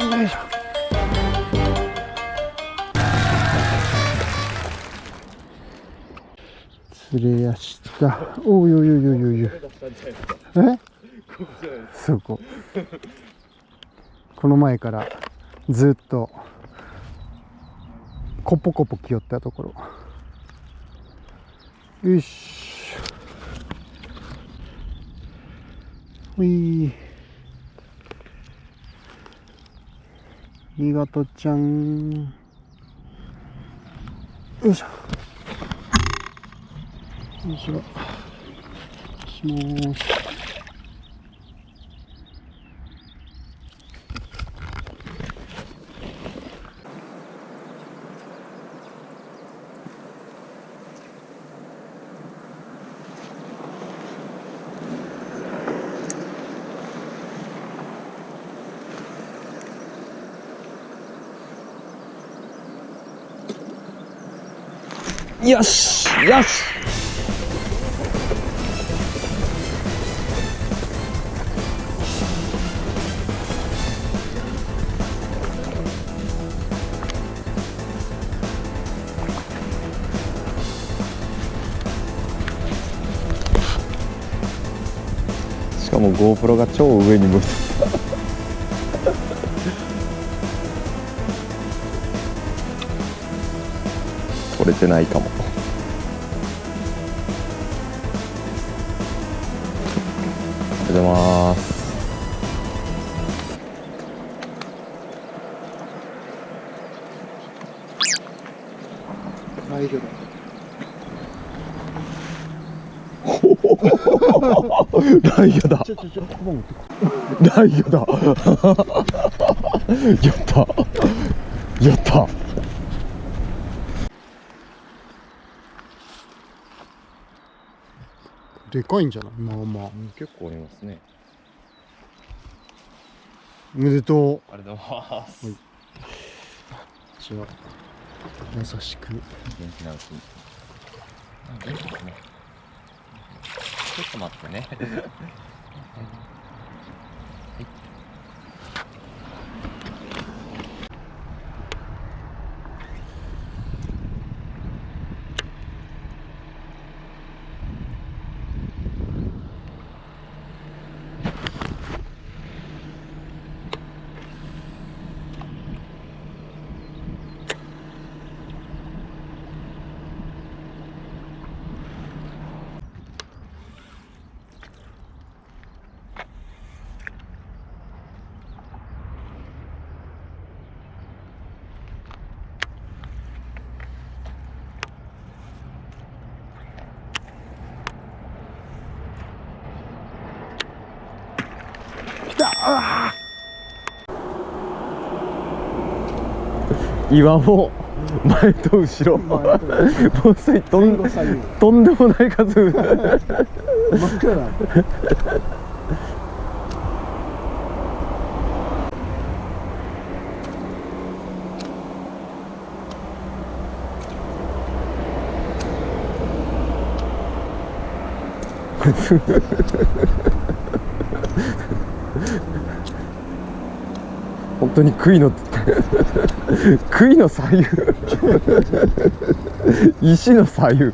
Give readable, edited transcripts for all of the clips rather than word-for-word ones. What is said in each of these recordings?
よいしょ。釣れやした。おいおいおいおいおい。え？そこ。この前からずっとコポコポ来よったところ。よいしょ。ほい。新潟ちゃん。よいしょ。よいしょ。します。よしよし。しかも GoPro が超上に向いてた取れてないかも。おはようございます。大丈夫。ライアだ。ライアだ。やった。やった。でかいんじゃない？まあまあ。結構ありますね。おめでとう。ありがとうございます。はい、じゃあ優しく。元気なうちに。元気ですね。ちょっと待ってね。はい。岩も前と後ろ、もうすぐとんでもない数。真っ暗だ。本当に杭の杭の左右石の左右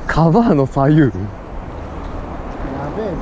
カバーの左右。やべえぞ。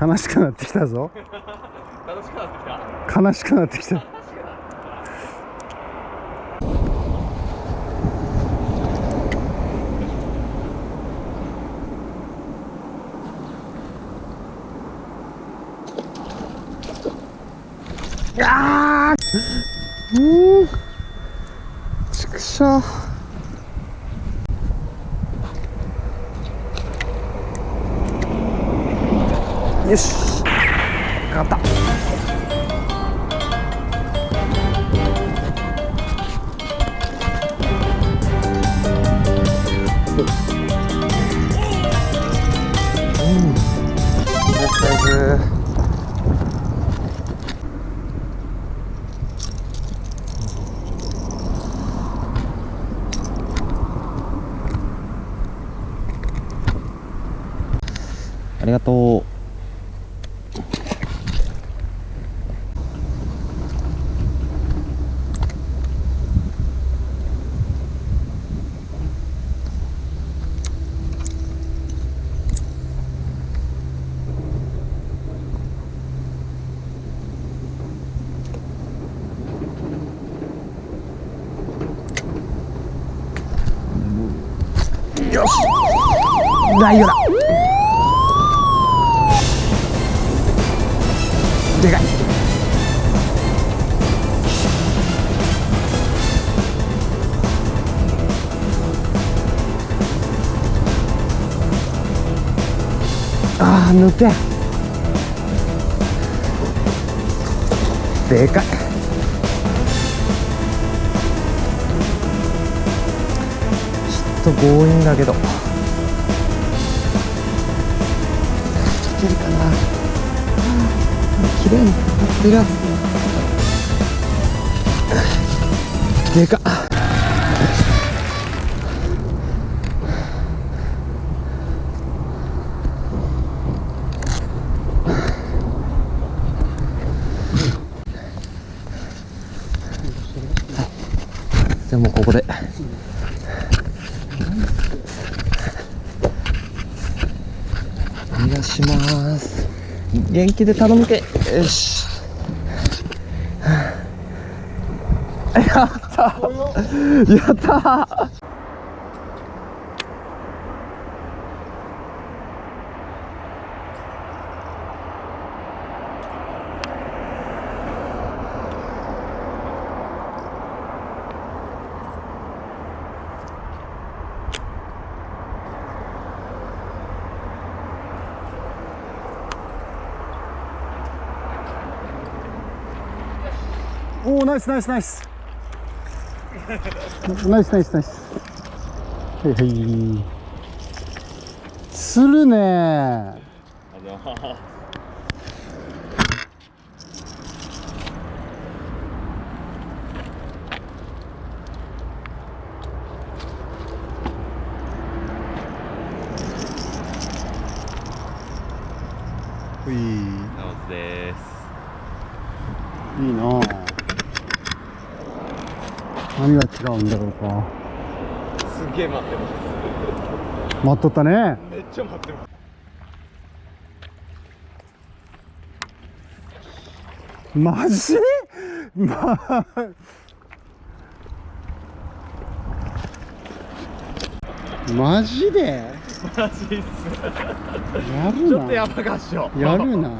悲しくなってきたぞ。悲しくなってきた。悲しくなってきた。ちくしょう。よし、かかった。ありがとう。よし、大魚だ。でかい。あー、抜け。でかい。ちょっと強引だけどいけるかな。綺麗になってる。でかっ。じゃあもうここでお願いします。元気で頼むけ。よし。やったやったおお、ナイスナイスナイスナイスナイスナイス。はいはい、するねー。ほい、ナオズです。いいなぁ。何が違うんだろうか。すげえ待ってます。待っとったね。めっちゃ待ってます。マジ？マジで？マジっす。やるな。ちょっとやばかっしょ。やるな。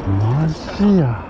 マジや。